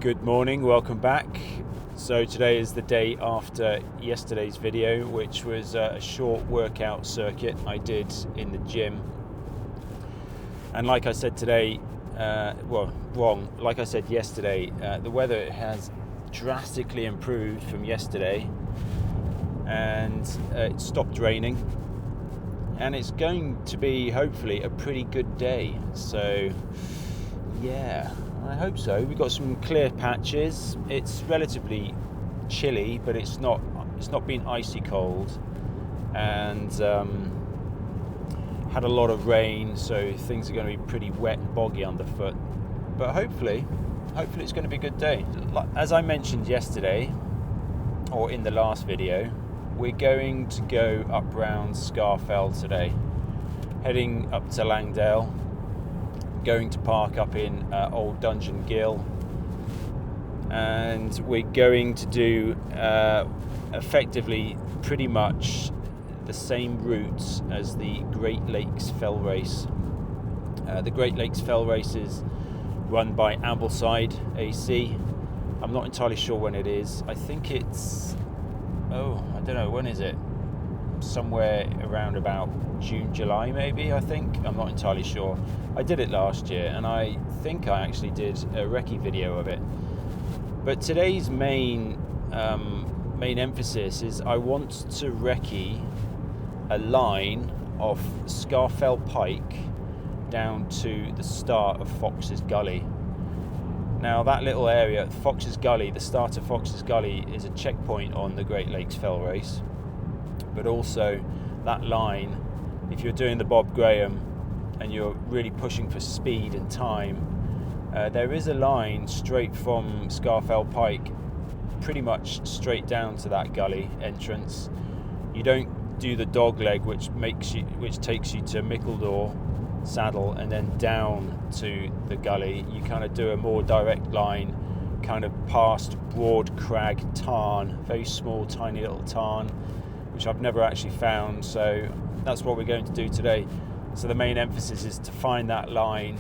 Good morning, welcome back. So today is the day after yesterday's video, which was a short workout circuit I did in the gym. And like I said today, like I said yesterday, the weather has drastically improved from yesterday, and it stopped raining, and it's going to be hopefully a pretty good day. So yeah, I hope so. We've got some clear patches. It's relatively chilly, but it's not been icy cold, and had a lot of rain, so things are going to be pretty wet and boggy underfoot. But hopefully it's going to be a good day. As I mentioned yesterday, or in the last video, we're going to go up round Scafell today, heading up to Langdale, going to park up in Old Dungeon Gill, and we're going to do effectively pretty much the same routes as the Great Lakes Fell Race. The Great Lakes Fell Race is run by Ambleside AC. I'm not entirely sure when it is. I think it's, I don't know, when is it? Somewhere around about June, July maybe, I think. I'm not entirely sure. I did it last year, and I think I actually did a recce video of it. But today's main emphasis is I want to recce a line off Scafell Pike down to the start of Fox's Gully. Now that little area, Fox's Gully, the start of Fox's Gully, is a checkpoint on the Great Lakes Fell Race. But also that line, if you're doing the Bob Graham and you're really pushing for speed and time, there is a line straight from Scafell Pike, pretty much straight down to that gully entrance. You don't do the dog leg, which takes you to Mickledore Saddle and then down to the gully. You kind of do a more direct line, kind of past Horn Crag tarn, very small, tiny little tarn, which I've never actually found. So that's what we're going to do today. So the main emphasis is to find that line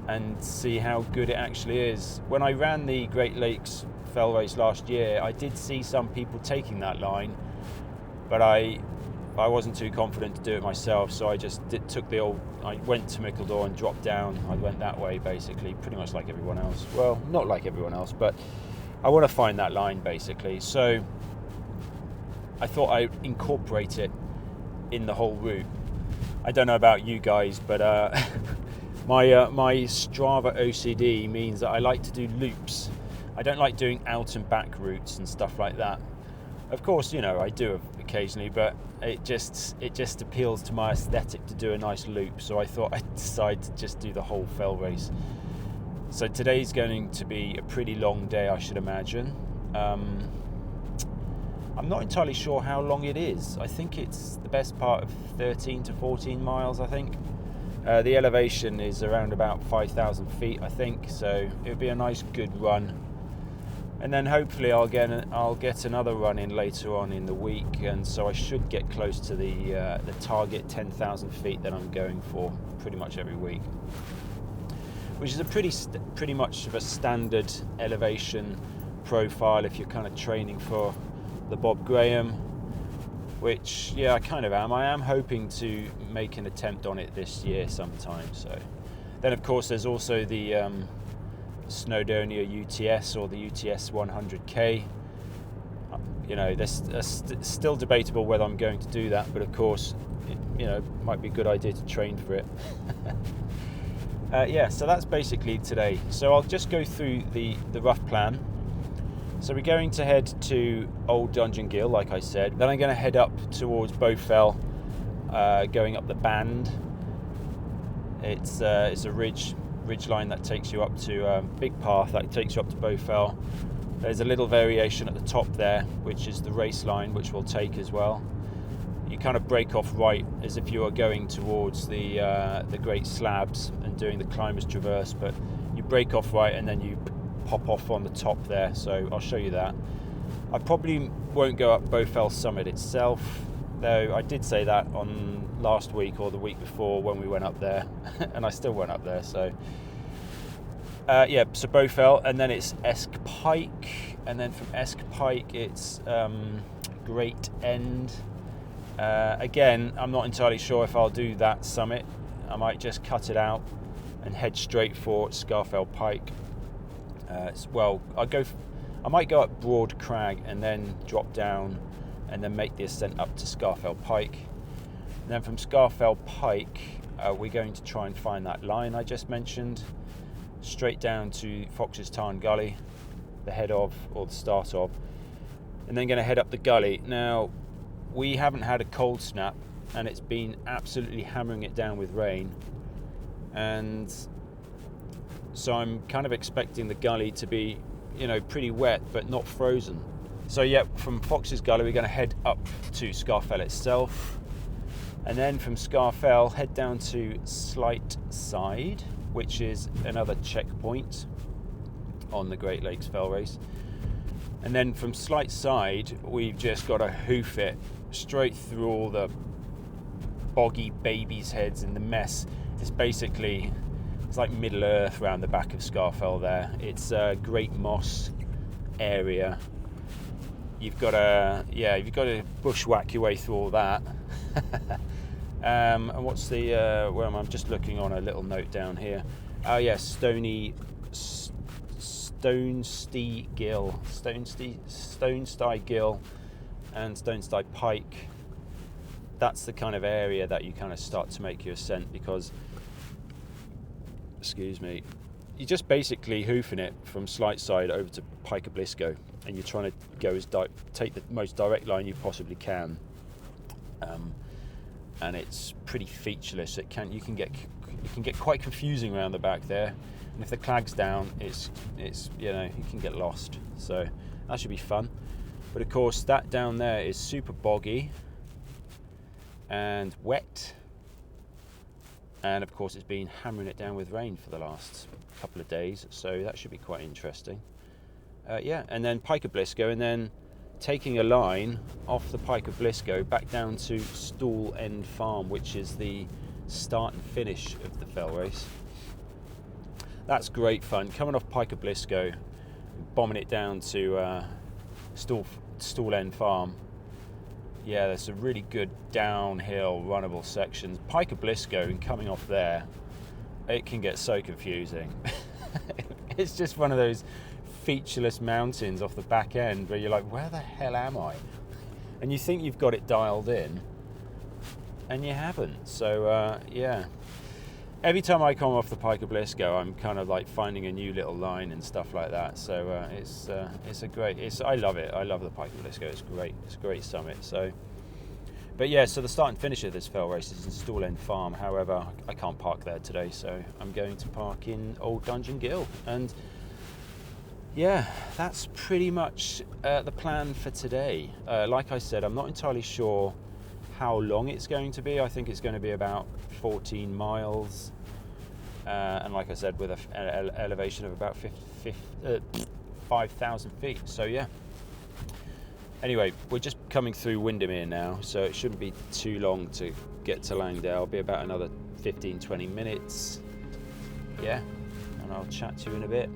and see how good it actually is. When I ran the Great Lakes Fell Race last year, I did see some people taking that line, but I wasn't too confident to do it myself, so I just I went to Mickledore and dropped down. I went that way, basically, pretty much like everyone else. Well, not like everyone else, but I want to find that line, basically. So I thought I'd incorporate it in the whole route. I don't know about you guys, but my Strava OCD means that I like to do loops. I don't like doing out and back routes and stuff like that. Of course, I do occasionally, but it just appeals to my aesthetic to do a nice loop. So I thought I'd decide to just do the whole fell race. So today's going to be a pretty long day, I should imagine. I'm not entirely sure how long it is. I think it's the best part of 13 to 14 miles, I think. The elevation is around about 5,000 feet, I think, so it'll be a nice, good run. And then hopefully I'll get another run in later on in the week, and so I should get close to the target 10,000 feet that I'm going for pretty much every week, which is a pretty much of a standard elevation profile if you're kind of training for the Bob Graham, which I kind of am. I am hoping to make an attempt on it this year sometime. So then of course there's also the Snowdonia UTS, or the UTS 100k. There's still debatable whether I'm going to do that, but of course it might be a good idea to train for it. So that's basically today. So I'll just go through the rough plan. So we're going to head to Old Dungeon Gill, like I said. Then I'm going to head up towards Bowfell, going up the band. It's a ridge line that takes you up to big path that takes you up to Bowfell. There's a little variation at the top there, which is the race line, which we'll take as well. You kind of break off right as if you are going towards the Great Slabs and doing the Climbers Traverse, but you break off right and then you pop off on the top there, so I'll show you that. I probably won't go up Bowfell Summit itself, though I did say that on last week or the week before when we went up there, and I still went up there, so Yeah, so Bowfell, and then it's Scafell Pike, and then from Scafell Pike it's Great End. Again, I'm not entirely sure if I'll do that summit. I might just cut it out and head straight for Scafell Pike. Well, I might go up Horn Crag and then drop down and then make the ascent up to Scafell Pike. And then from Scafell Pike, we're going to try and find that line I just mentioned, straight down to Fox's Tarn Gully, the head of, or the start of, and then going to head up the gully. Now, we haven't had a cold snap, and it's been absolutely hammering it down with rain, and so I'm kind of expecting the gully to be, pretty wet but not frozen. So yeah, from Fox's Gully we're going to head up to Scafell itself, and then from Scafell head down to Slight Side, which is another checkpoint on the Great Lakes Fell Race. And then from Slight Side we've just got to hoof it straight through all the boggy babies' heads and the mess. It's like Middle Earth around the back of Scafell there. It's a great moss area. You've got to bushwhack your way through all that. And what's the where am I? I'm just looking on a little note down here. Oh yeah, Stonestye Gill and Stonestye Pike. That's the kind of area that you kind of start to make your ascent, because you're just basically hoofing it from Slight Side over to Pike of Blisco, and you're trying to go take the most direct line you possibly can. And it's pretty featureless. It can get quite confusing around the back there, and if the clag's down, it's you can get lost. So that should be fun. But of course, that down there is super boggy and wet. And of course it's been hammering it down with rain for the last couple of days, so that should be quite interesting. And then Pike of Blisco, and then taking a line off the Pike of Blisco back down to Stool End Farm, which is the start and finish of the fell race. That's great fun, coming off Pike of Blisco, bombing it down to Stool End Farm. Yeah, there's some really good downhill runnable sections. Pike of Blisco, and coming off there, it can get so confusing. It's just one of those featureless mountains off the back end where you're like, where the hell am I? And you think you've got it dialed in, and you haven't. So yeah, every time I come off the Pike of Blisco, I'm kind of like finding a new little line and stuff like that. So I love it. I love the Pike of Blisco. It's great. It's a great summit. So, but yeah, so the start and finish of this fell race is in Stool End Farm. However, I can't park there today, so I'm going to park in Old Dungeon Gill. And yeah, that's pretty much the plan for today. Like I said, I'm not entirely sure how long it's going to be. I think it's going to be about 14 miles. And like I said, with an elevation of about 5,000 feet. So yeah. Anyway, we're just coming through Windermere now, so it shouldn't be too long to get to Langdale. It'll be about another 15-20 minutes. Yeah, and I'll chat to you in a bit.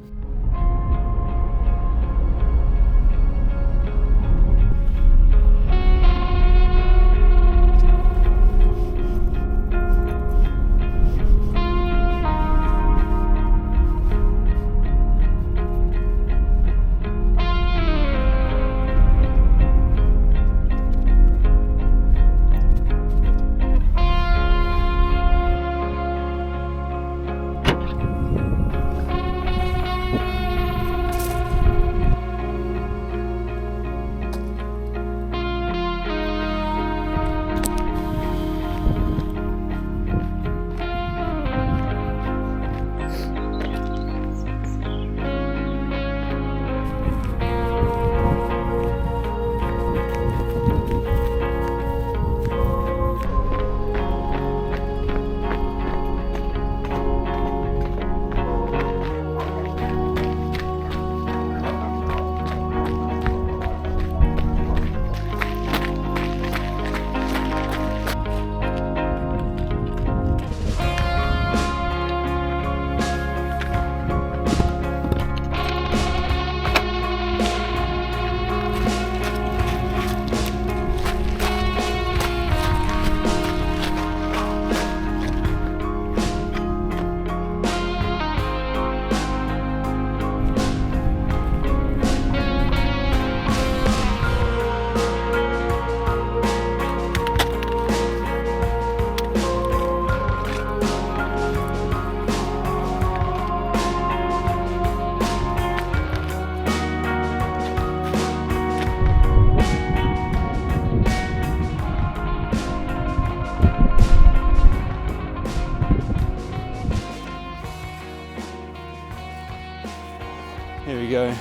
Here we go.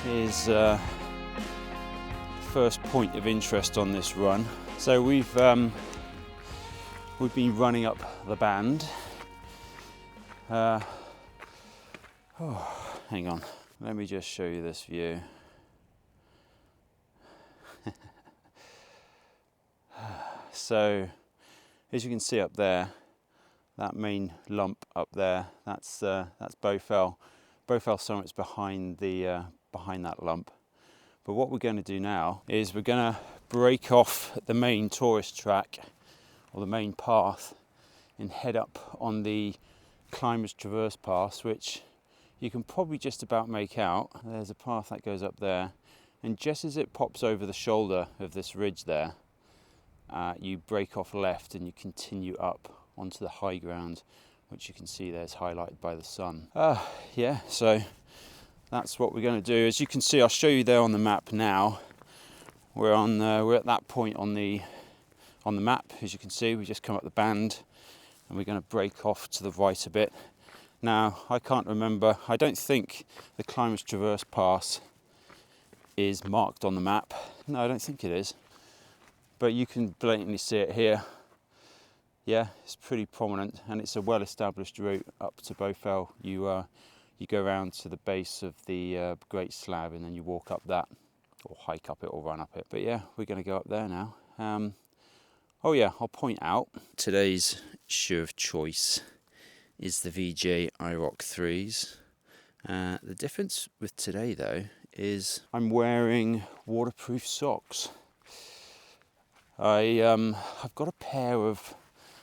Here's first point of interest on this run. So we've been running up the band. Hang on, let me just show you this view. So as you can see up there, that main lump up there, that's Bowfell. Bowfell summit's behind that lump. But what we're going to do now is we're going to break off the main tourist track or the main path and head up on the Climbers Traverse Pass, which you can probably just about make out. There's a path that goes up there, and just as it pops over the shoulder of this ridge there, you break off left and you continue up onto the high ground, which you can see there's highlighted by the sun. Yeah, so that's what we're going to do. As you can see, I'll show you there on the map now. We're at that point on the map. As you can see, we just come up the band and we're going to break off to the right a bit. Now, I can't remember, I don't think the Climbers Traverse Pass is marked on the map. No, I don't think it is. But you can blatantly see it here. Yeah, it's pretty prominent, and it's a well-established route up to Bowfell. You go around to the base of the Great Slab, and then you walk up that, or hike up it, or run up it. But yeah, we're going to go up there now. Oh yeah, I'll point out today's shoe of choice is the VJ IROC 3s. The difference with today though is I'm wearing waterproof socks. I've got a pair of,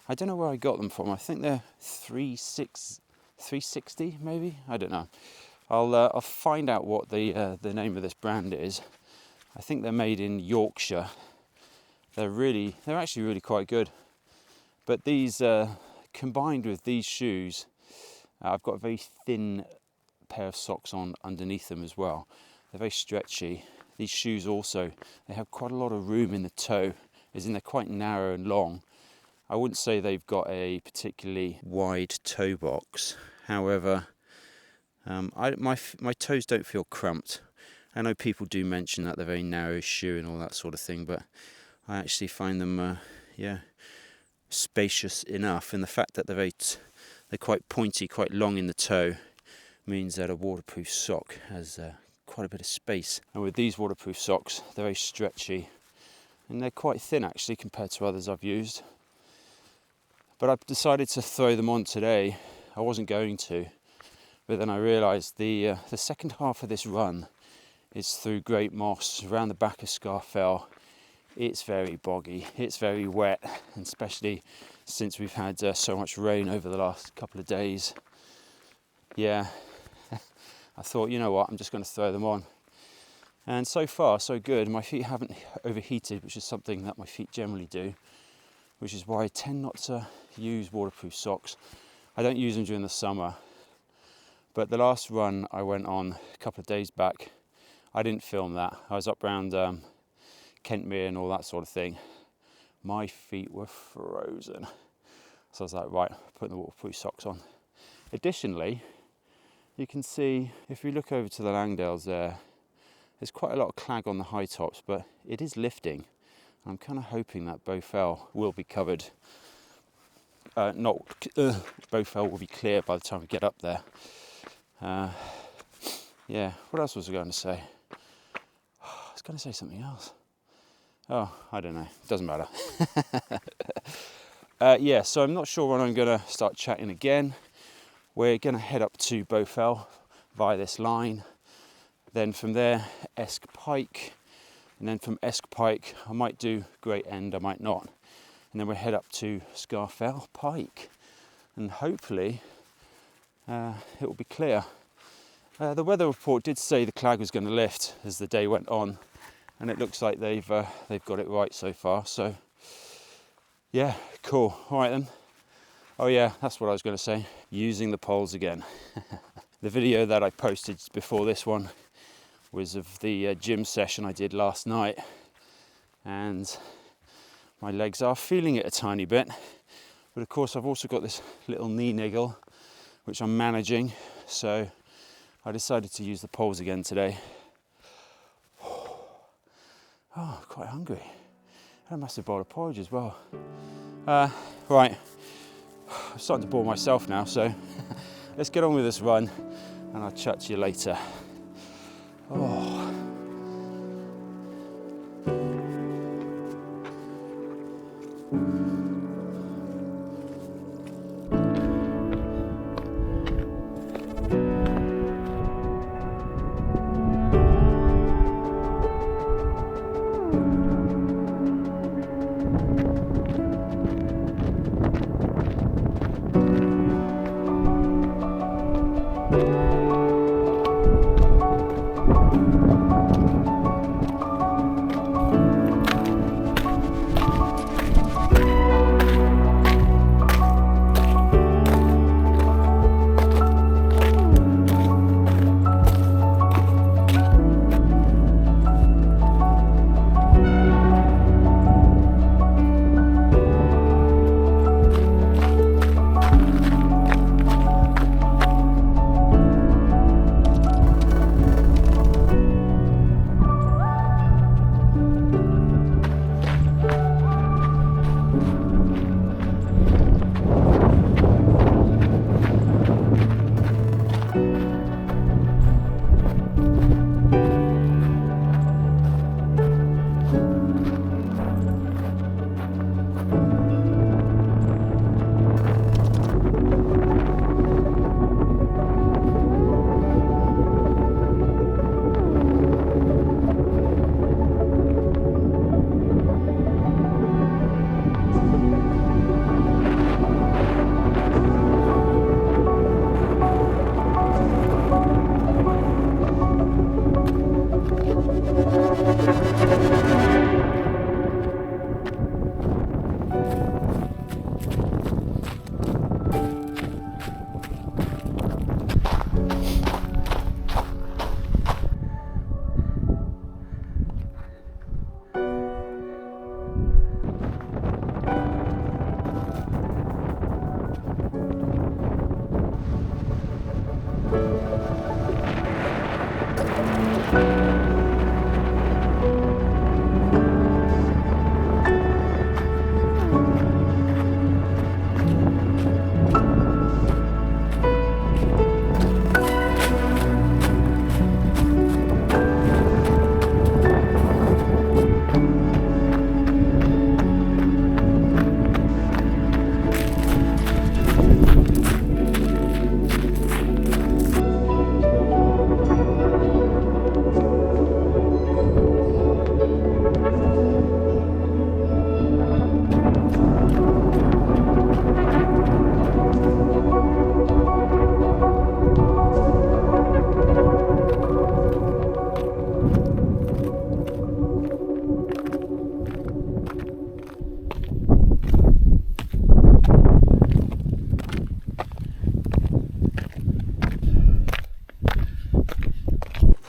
I don't know where I got them from. I think they're 360 maybe. I don't know. I'll find out what the name of this brand is. I think they're made in Yorkshire. They're actually really quite good. But these combined with these shoes, I've got a very thin pair of socks on underneath them as well. They're very stretchy. These shoes also, they have quite a lot of room in the toe, as in they're quite narrow and long. I wouldn't say they've got a particularly wide toe box. However, my toes don't feel cramped. I know people do mention that they're very narrow shoe and all that sort of thing, but I actually find them, spacious enough, and the fact that they're quite pointy, quite long in the toe, means that a waterproof sock has quite a bit of space. And with these waterproof socks, they're very stretchy, and they're quite thin actually compared to others I've used. But I've decided to throw them on today. I wasn't going to, but then I realised the second half of this run is through Great Moss, around the back of Scafell. It's very boggy, it's very wet, and especially since we've had so much rain over the last couple of days. Yeah, I thought, you know what, I'm just going to throw them on. And so far, so good. My feet haven't overheated, which is something that my feet generally do, which is why I tend not to use waterproof socks. I don't use them during the summer. But the last run I went on a couple of days back, I didn't film that. I was up around Kentmere and all that sort of thing. My feet were frozen. So I was like, right, putting the waterproof socks on. Additionally, you can see, if you look over to the Langdales there's quite a lot of clag on the high tops, but it is lifting. I'm kind of hoping that Bowfell will be covered. Bowfell will be clear by the time we get up there. Yeah, what else was I going to say? I was going to say something else. Oh, I don't know. Doesn't matter. Yeah, so I'm not sure when I'm going to start chatting again. We're going to head up to Bowfell via this line. Then from there, Scafell Pike. And then from Scafell Pike, I might do Great End, I might not. And then we'll head up to Scafell Pike. And hopefully, it will be clear. The weather report did say the clag was going to lift as the day went on. And it looks like they've got it right so far. So, yeah, cool. All right then. Oh yeah, that's what I was going to say. Using the poles again. The video that I posted before this one was of the gym session I did last night. And my legs are feeling it a tiny bit. But of course I've also got this little knee niggle, which I'm managing. So I decided to use the poles again today. Oh, quite hungry. And a massive bowl of porridge as well. Right, I'm starting to bore myself now, so let's get on with this run and I'll chat to you later. Oh.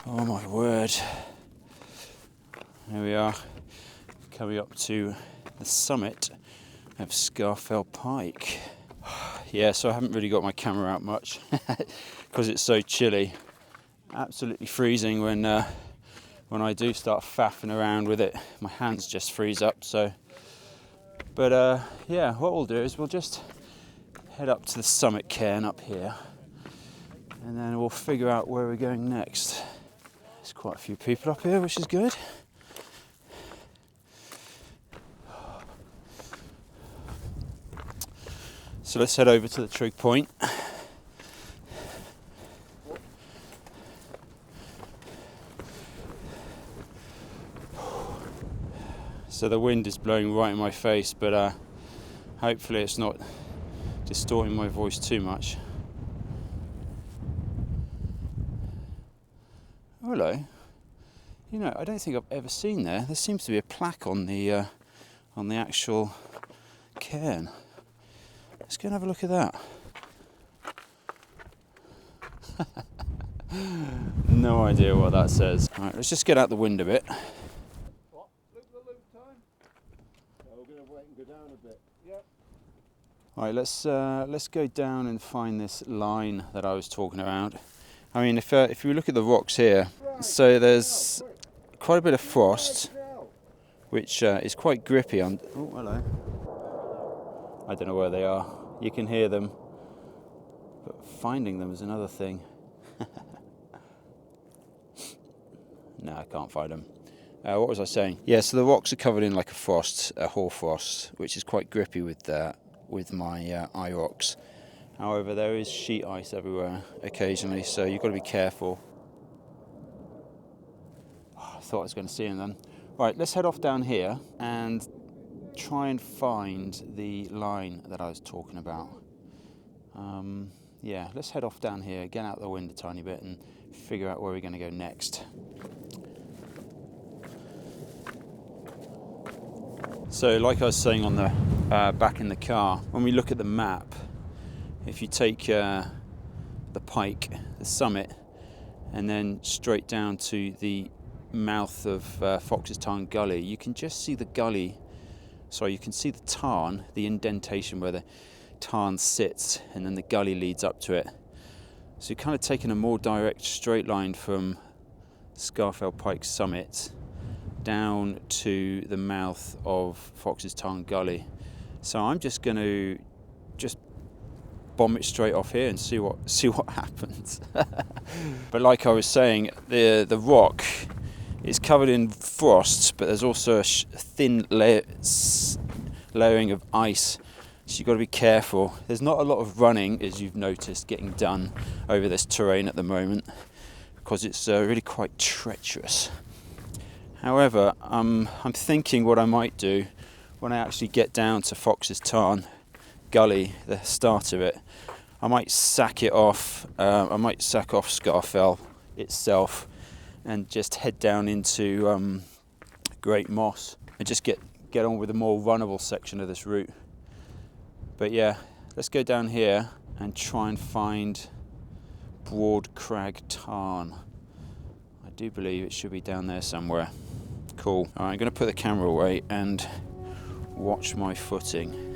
Oh my word. Here we are, coming up to the summit of Scafell Pike. Yeah, so I haven't really got my camera out much because it's so chilly. Absolutely freezing when I do start faffing around with it. My hands just freeze up. So, but yeah, what we'll do is we'll just head up to the summit cairn up here, and then we'll figure out where we're going next. There's quite a few people up here, which is good. So let's head over to the trig point. So the wind is blowing right in my face, but hopefully it's not distorting my voice too much. Hello. You know, I don't think I've ever seen there. There seems to be a plaque on the actual cairn. Let's go and have a look at that. No idea what that says. Right, let's just get out the wind a bit. What? Loop time? Oh, we're going to wait and go down a bit. Yep. Right, let's go down and find this line that I was talking about. I mean, if you look at the rocks here, so there's quite a bit of frost, which is quite grippy. Oh, hello. I don't know where they are. You can hear them, but finding them is another thing. No, I can't find them. What was I saying? Yeah, so the rocks are covered in like a hoarfrost, which is quite grippy with my IROX. However, there is sheet ice everywhere occasionally, so you've got to be careful. Oh, I thought I was going to see him then. Right, let's head off down here and try and find the line that I was talking about. Yeah, let's head off down here, get out the wind a tiny bit and figure out where we're going to go next. So like I was saying on the back in the car, when we look at the map, if you take the Pike, the summit, and then straight down to the mouth of Fox's Tarn Gully, you can just see the gully, sorry, you can see the tarn, the indentation where the tarn sits, and then the gully leads up to it. So you're kind of taking a more direct straight line from Scafell Pike summit down to the mouth of Fox's Tarn Gully. So I'm just going to bomb it straight off here and see what happens. But like I was saying, the rock is covered in frost, but there's also a thin layering of ice, so you've got to be careful. There's not a lot of running, as you've noticed, getting done over this terrain at the moment, because it's really quite treacherous. However, I'm thinking what I might do when I actually get down to Fox's Tarn Gully, the start of it. I might sack it off. I might sack off Scafell itself and just head down into Great Moss and just get on with the more runnable section of this route. But yeah, let's go down here and try and find Horn Crag tarn. I do believe it should be down there somewhere. Cool. All right, I'm going to put the camera away and watch my footing.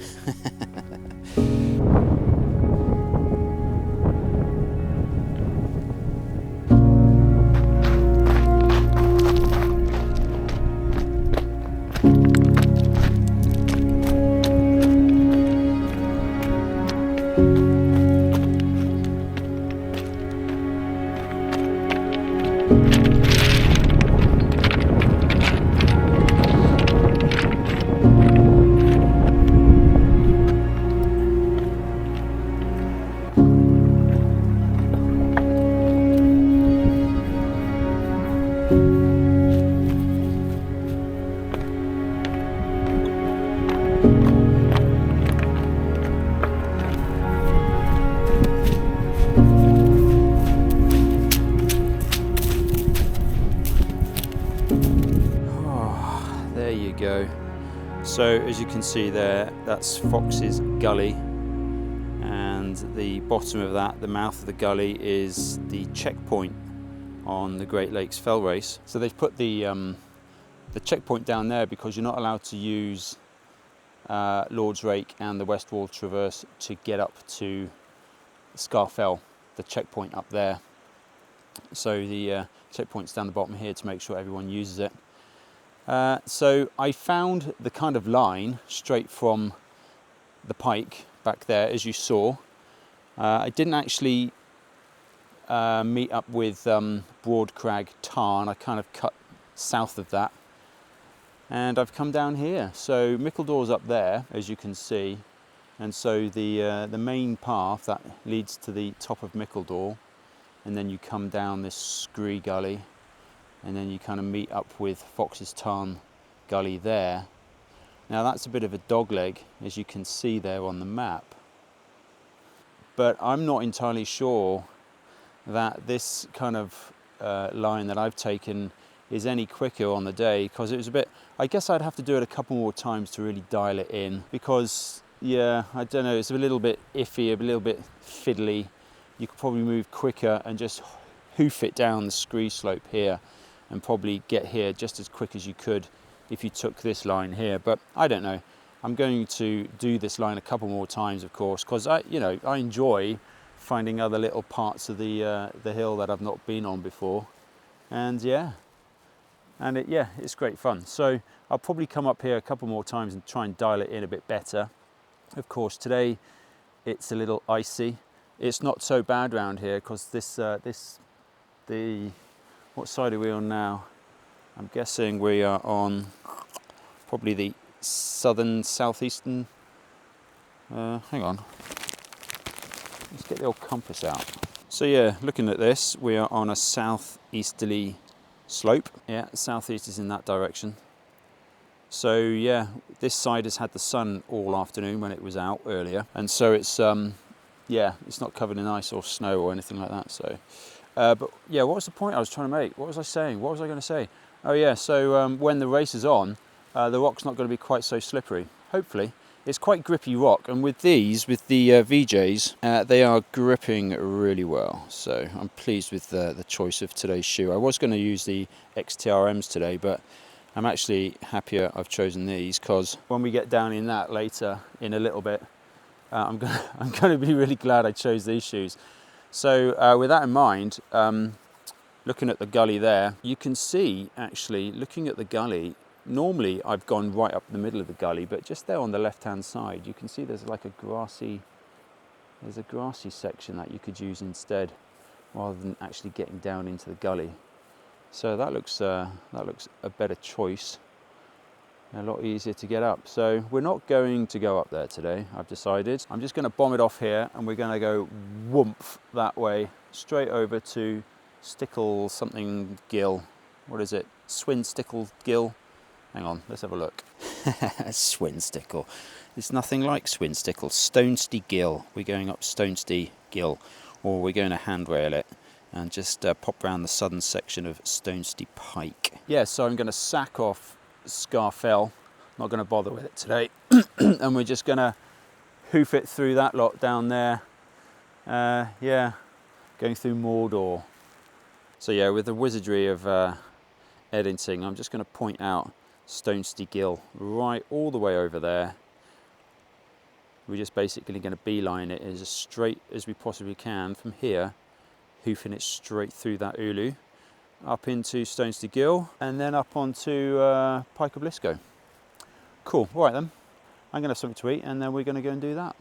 Go. So as you can see there, that's Fox's Gully, and the bottom of that, the mouth of the gully, is the checkpoint on the Great Lakes Fell Race. So they've put the checkpoint down there because you're not allowed to use Lord's Rake and the West Wall Traverse to get up to Scafell, the checkpoint up there. So the checkpoint's down the bottom here to make sure everyone uses it. So I found the kind of line straight from the Pike back there, as you saw. I didn't actually meet up with Horn Crag tarn. I kind of cut south of that, and I've come down here. So Mickledor's up there, as you can see, and so the main path that leads to the top of Mickledor, and then you come down this scree gully, and then you kind of meet up with Fox's Tarn Gully there. Now that's a bit of a dogleg, as you can see there on the map, but I'm not entirely sure that this kind of line that I've taken is any quicker on the day, because it was a bit, I guess I'd have to do it a couple more times to really dial it in, because yeah, I don't know, it's a little bit iffy, a little bit fiddly. You could probably move quicker and just hoof it down the scree slope here and probably get here just as quick as you could if you took this line here. But I don't know. I'm going to do this line a couple more times, of course, because I enjoy finding other little parts of the hill that I've not been on before, and yeah, it's great fun. So I'll probably come up here a couple more times and try and dial it in a bit better. Of course, today it's a little icy. It's not so bad around here because what side are we on now? I'm guessing we are on probably the southeastern. Hang on. Let's get the old compass out. So yeah, looking at this, we are on a southeasterly slope. Yeah, southeast is in that direction. So yeah, this side has had the sun all afternoon when it was out earlier, and so it's it's not covered in ice or snow or anything like that. So, but yeah, what was the point I was trying to make? What was I saying? What was I going to say? Oh yeah, so when the race is on, the rock's not going to be quite so slippery. Hopefully. It's quite grippy rock, and with the VJs, they are gripping really well. So I'm pleased with the choice of today's shoe. I was going to use the XTRMs today, but I'm actually happier I've chosen these, because when we get down in that later in a little bit, I'm going to be really glad I chose these shoes. So with that in mind, looking at the gully there, you can see actually looking at the gully. Normally I've gone right up the middle of the gully, but just there on the left hand side you can see there's like a grassy section that you could use instead, rather than actually getting down into the gully. So that looks a better choice, a lot easier to get up. So we're not going to go up there today, I've decided. I'm just going to bomb it off here, and we're going to go whoomph that way straight over to Stickle something Gill. What is it? Swinstickle Gill. Hang on, let's have a look. Swinstickle. It's nothing like Swinstickle. Stonestey Gill. We're going up Stonestey Gill, or we're going to handrail it and just pop round the southern section of Stonestey Pike. Yeah, so I'm going to sack off Scafell. Not going to bother with it today. And we're just going to hoof it through that lot down there. Yeah, going through Mordor. So yeah, with the wizardry of editing, I'm just going to point out Stonestey Gill right all the way over there. We're just basically going to beeline it as straight as we possibly can from here, hoofing it straight through that Ulu, up into Stonestey Gill, and then up onto Pike of Lisco. Cool, all right then. I'm going to have something to eat, and then we're going to go and do that.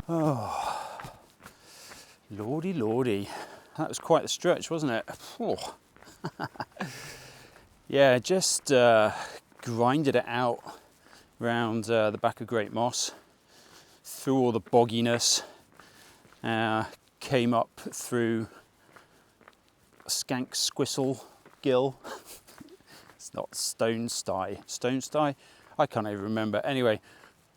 Oh, lordy, lordy. That was quite a stretch, wasn't it? Oh. Yeah, just grinded it out round the back of Great Moss, through all the bogginess, came up through Skank Squissel Gill. It's not Stone Sty. Stone Sty? I can't even remember. Anyway,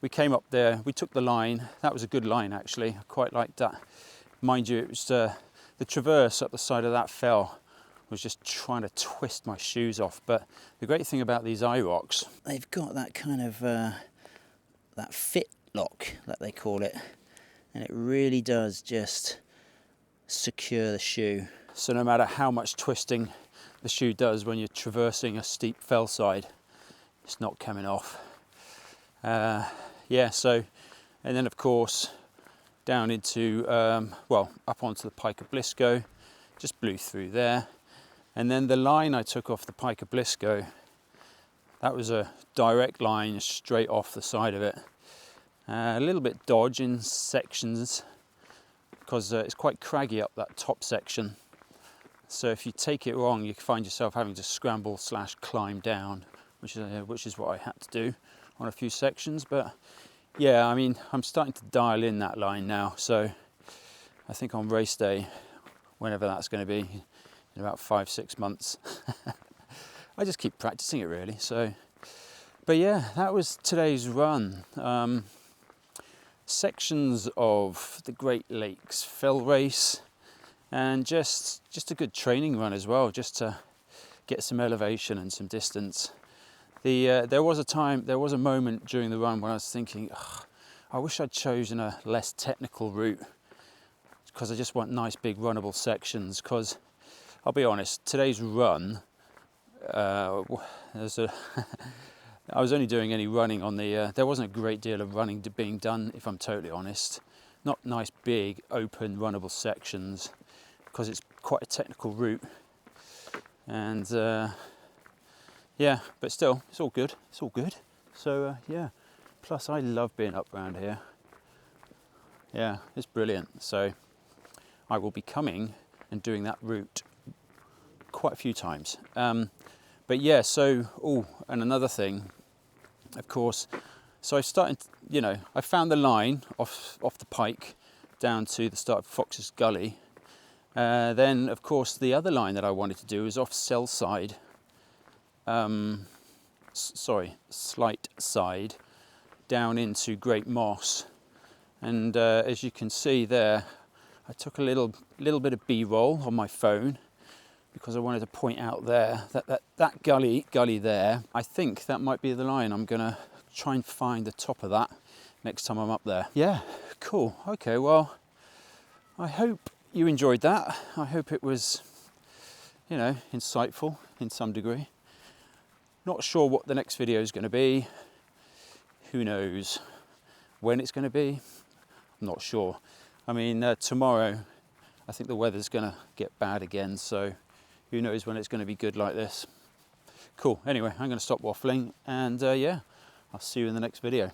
we came up there, we took the line. That was a good line, actually. I quite liked that. Mind you, it was the traverse up the side of that fell was just trying to twist my shoes off. But the great thing about these eye rocks, they've got that kind of that fit lock that they call it, and it really does just secure the shoe. So no matter how much twisting the shoe does when you're traversing a steep fell side, it's not coming off. Yeah, so, and then of course down into well, up onto the Pike of Blisco, just blew through there. And then the line I took off the Pike of Blisco, that was a direct line straight off the side of it. A little bit dodge in sections because it's quite craggy up that top section. So if you take it wrong, you find yourself having to scramble / climb down, which is what I had to do on a few sections. But yeah, I mean, I'm starting to dial in that line now. So I think on race day, whenever that's going to be, in about 5-6 months, I just keep practicing it really. So, but yeah, that was today's run. Sections of the Great Lakes Fell Race, and just a good training run as well, just to get some elevation and some distance. There was a moment during the run when I was thinking, I wish I'd chosen a less technical route, because I just want nice big runnable sections. Because I'll be honest, today's run, I was only doing any running on the, there wasn't a great deal of running being done, if I'm totally honest. Not nice big open runnable sections, because it's quite a technical route. And yeah, but still, it's all good. It's all good. So yeah, plus I love being up around here. Yeah, it's brilliant. So I will be coming and doing that route quite a few times. But yeah, so, oh, and another thing, of course, so I started, you know, I found the line off the Pike down to the start of Fox's Gully. Then, of course, the other line that I wanted to do was off Slight Side, down into Great Moss. And as you can see there, I took a little bit of B-roll on my phone, because I wanted to point out there that gully there. I think that might be the line. I'm gonna try and find the top of that next time I'm up there. Yeah, cool. Okay, well, I hope you enjoyed that. I hope it was, you know, insightful in some degree. Not sure what the next video is going to be. Who knows when it's going to be? I'm not sure. I mean, tomorrow, I think the weather's going to get bad again, so who knows when it's going to be good like this. Cool. Anyway, I'm going to stop waffling, and yeah, I'll see you in the next video.